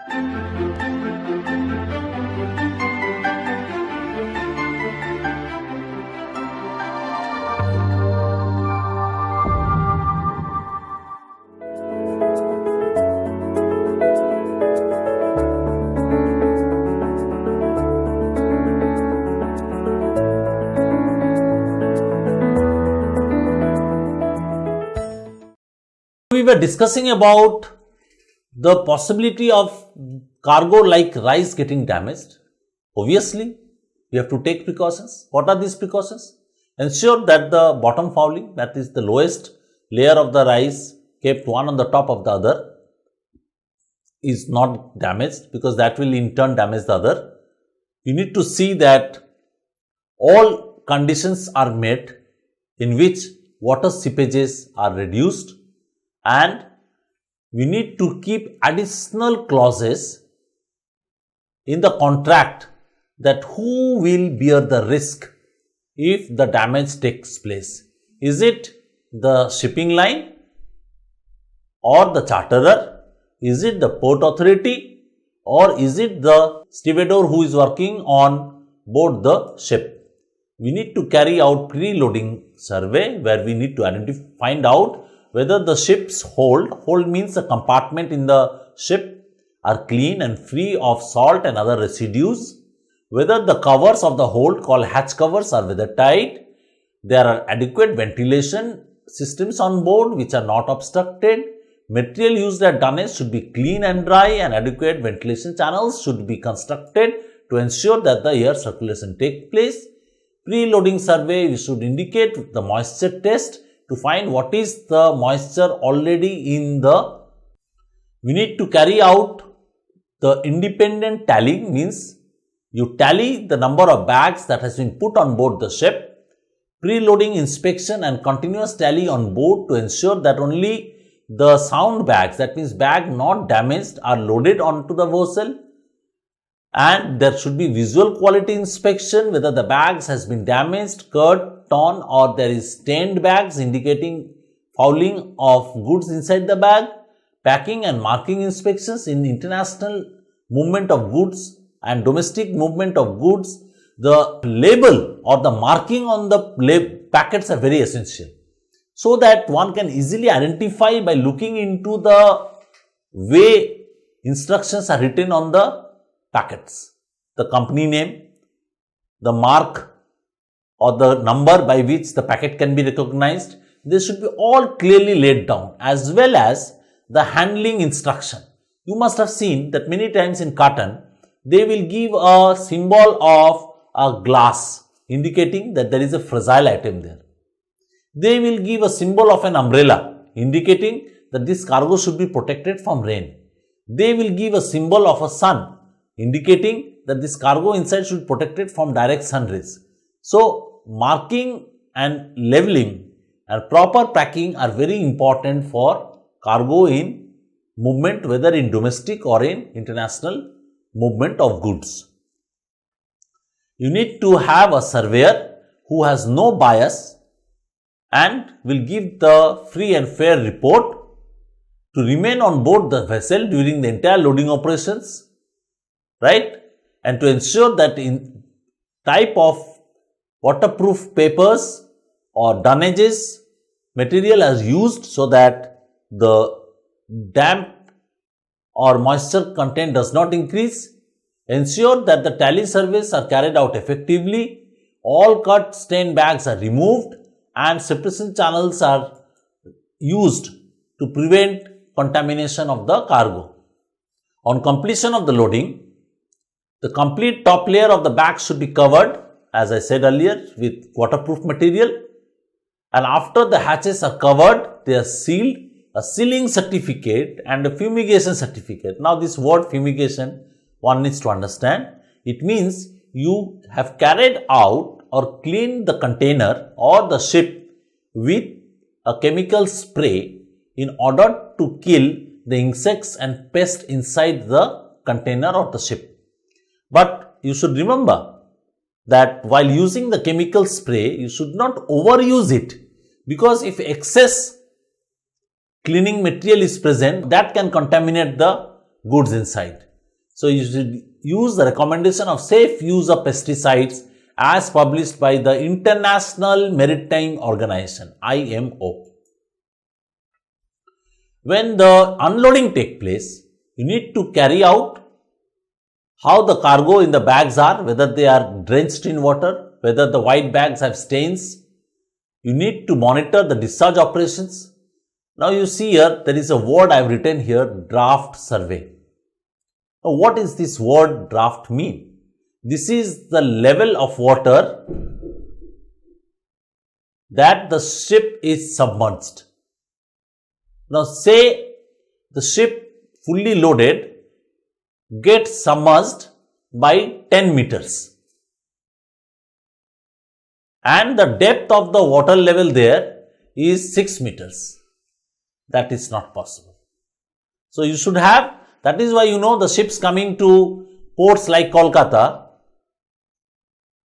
We were discussing about the possibility of cargo like rice getting damaged. Obviously, we have to take precautions. What are these precautions? Ensure that the bottom fouling, that is the lowest layer of the rice kept one on the top of the other, is not damaged, because that will in turn damage the other. You need to see that all conditions are met in which water seepages are reduced, and we need to keep additional clauses in the contract that who will bear the risk if the damage takes place. Is it the shipping line or the charterer? Is it the port authority, or is it the stevedore who is working on board the ship? We need to carry out pre-loading survey where we need to find out whether the ship's hold means a compartment in the ship, are clean and free of salt and other residues, whether the covers of the hold called hatch covers are weather tight, there are adequate ventilation systems on board which are not obstructed, material used at dunnage should be clean and dry, and adequate ventilation channels should be constructed to ensure that the air circulation takes place. Pre-loading survey, we should indicate the moisture test to find what is the moisture already in the. We need to carry out the independent tallying, means you tally the number of bags that has been put on board the ship. Pre-loading inspection and continuous tally on board to ensure that only the sound bags, that means bag not damaged, are loaded onto the vessel. And there should be visual quality inspection whether the bags has been damaged, cut, torn, or there is stained bags indicating fouling of goods inside the bag. Packing and marking inspections in international movement of goods and domestic movement of goods. The label or the marking on the packets are very essential, so that one can easily identify by looking into the way instructions are written on the packets. The company name, the mark or the number by which the packet can be recognized, they should be all clearly laid down, as well as the handling instruction. You must have seen that many times in carton, they will give a symbol of a glass indicating that there is a fragile item there. They will give a symbol of an umbrella indicating that this cargo should be protected from rain. They will give a symbol of a sun indicating that this cargo inside should be protected from direct sun rays. So, marking and leveling and proper packing are very important for cargo in movement, whether in domestic or in international movement of goods. You need to have a surveyor who has no bias and will give the free and fair report to remain on board the vessel during the entire loading operations, right? And to ensure that in type of waterproof papers or donnages material is used so that the damp or moisture content does not increase. Ensure that the tally surveys are carried out effectively, all cut stain bags are removed, and separation channels are used to prevent contamination of the cargo. On completion of the loading, the complete top layer of the bag should be covered, as I said earlier, with waterproof material, and after the hatches are covered, they are sealed. A sealing certificate and a fumigation certificate. Now, this word fumigation, one needs to understand. It means you have carried out or cleaned the container or the ship with a chemical spray in order to kill the insects and pests inside the container or the ship. But you should remember that while using the chemical spray, you should not overuse it, because if excess cleaning material is present, that can contaminate the goods inside. So you should use the recommendation of safe use of pesticides as published by the International Maritime Organization, IMO. When the unloading takes place, you need to carry out how the cargo in the bags are, whether they are drenched in water, whether the white bags have stains. You need to monitor the discharge operations. Now you see here, there is a word I have written here, draft survey. Now what is this word draft mean? This is the level of water that the ship is submerged. Now say the ship fully loaded gets submerged by 10 meters and the depth of the water level there is 6 meters. That is not possible. So you should have, that is why the ships coming to ports like Kolkata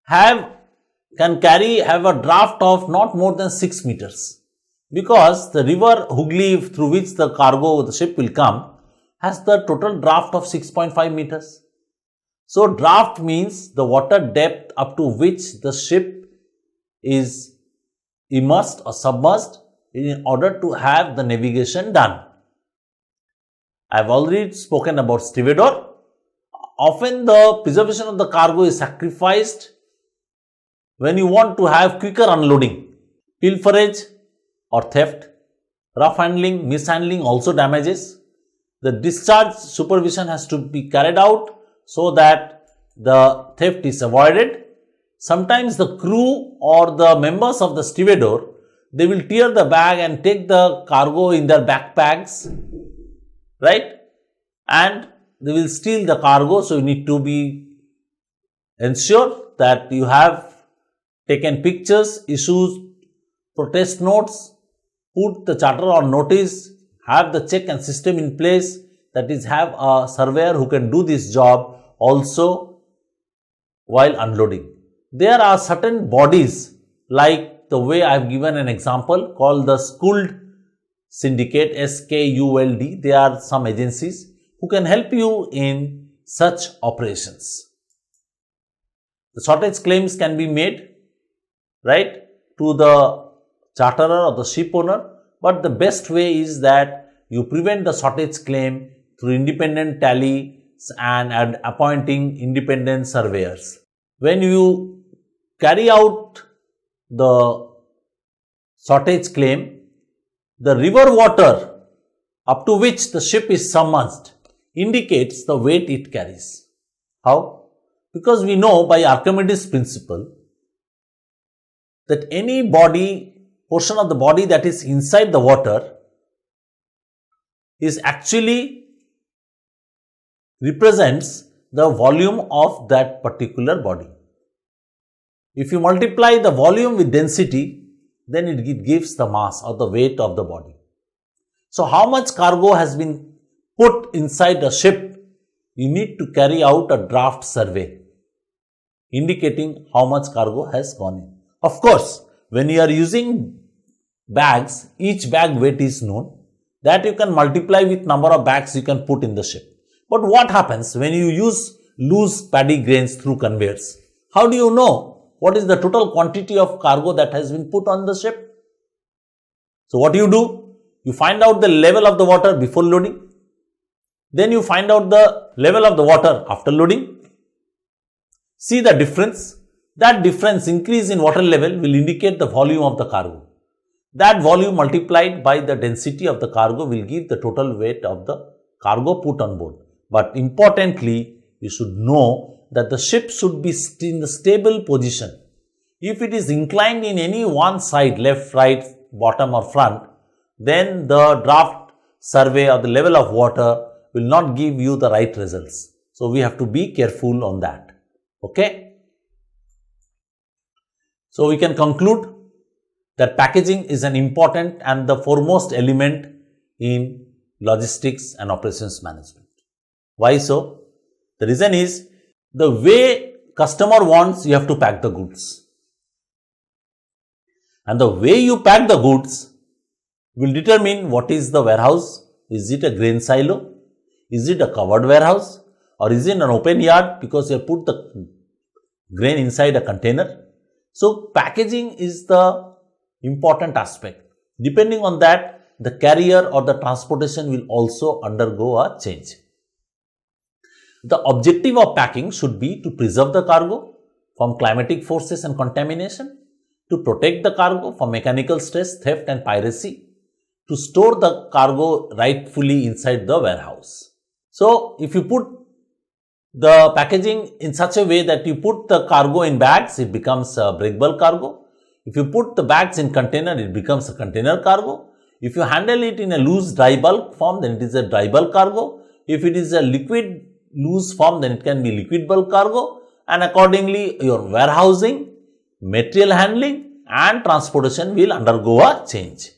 have a draft of not more than 6 meters, because the river Hooghly through which the ship will come has the total draft of 6.5 meters. So draft means the water depth up to which the ship is immersed or submerged in order to have the navigation done. I have already spoken about stevedore. Often the preservation of the cargo is sacrificed when you want to have quicker unloading. Pilferage or theft, rough handling, mishandling also damages. The discharge supervision has to be carried out so that the theft is avoided. Sometimes the crew or the members of the stevedore, they will tear the bag and take the cargo in their backpacks, right? And they will steal the cargo. So you need to ensure that you have taken pictures, issued protest notes, put the charter on notice, have the check and system in place, that is, have a surveyor who can do this job also while unloading. There are certain bodies, like the way I have given an example, called the Skuld Syndicate, SKULD. They are some agencies who can help you in such operations. The shortage claims can be made, right, to the charterer or the ship owner, but the best way is that you prevent the shortage claim through independent tallies and appointing independent surveyors. When you carry out the shortage claim, the river water up to which the ship is submerged indicates the weight it carries. How? Because we know by Archimedes' principle that any portion of the body that is inside the water is actually represents the volume of that particular body. If you multiply the volume with density, then it gives the mass or the weight of the body. So how much cargo has been put inside a ship? You need to carry out a draft survey indicating how much cargo has gone in. Of course, when you are using bags, each bag weight is known, that you can multiply with number of bags you can put in the ship. But what happens when you use loose paddy grains through conveyors? How do you know what is the total quantity of cargo that has been put on the ship? So what do? You find out the level of the water before loading. Then you find out the level of the water after loading. See the difference. That difference, increase in water level, will indicate the volume of the cargo. That volume multiplied by the density of the cargo will give the total weight of the cargo put on board. But importantly, you should know that the ship should be in the stable position. If it is inclined in any one side, left, right, bottom or front, then the draft survey of the level of water will not give you the right results. So we have to be careful on that. Okay. So we can conclude that packaging is an important and the foremost element in logistics and operations management. Why so? The reason is the way customer wants, you have to pack the goods. And the way you pack the goods will determine what is the warehouse. Is it a grain silo? Is it a covered warehouse? or is it an open yard because you have put the grain inside a container? So packaging is the important aspect. Depending on that, the carrier or the transportation will also undergo a change. The objective of packing should be to preserve the cargo from climatic forces and contamination, to protect the cargo from mechanical stress, theft and piracy, to store the cargo rightfully inside the warehouse. So, if you put the packaging in such a way that you put the cargo in bags, it becomes a breakable cargo. If you put the bags in container, it becomes a container cargo. If you handle it in a loose dry bulk form, then it is a dry bulk cargo. If it is a liquid loose form, then it can be liquid bulk cargo, and accordingly your warehousing, material handling and transportation will undergo a change.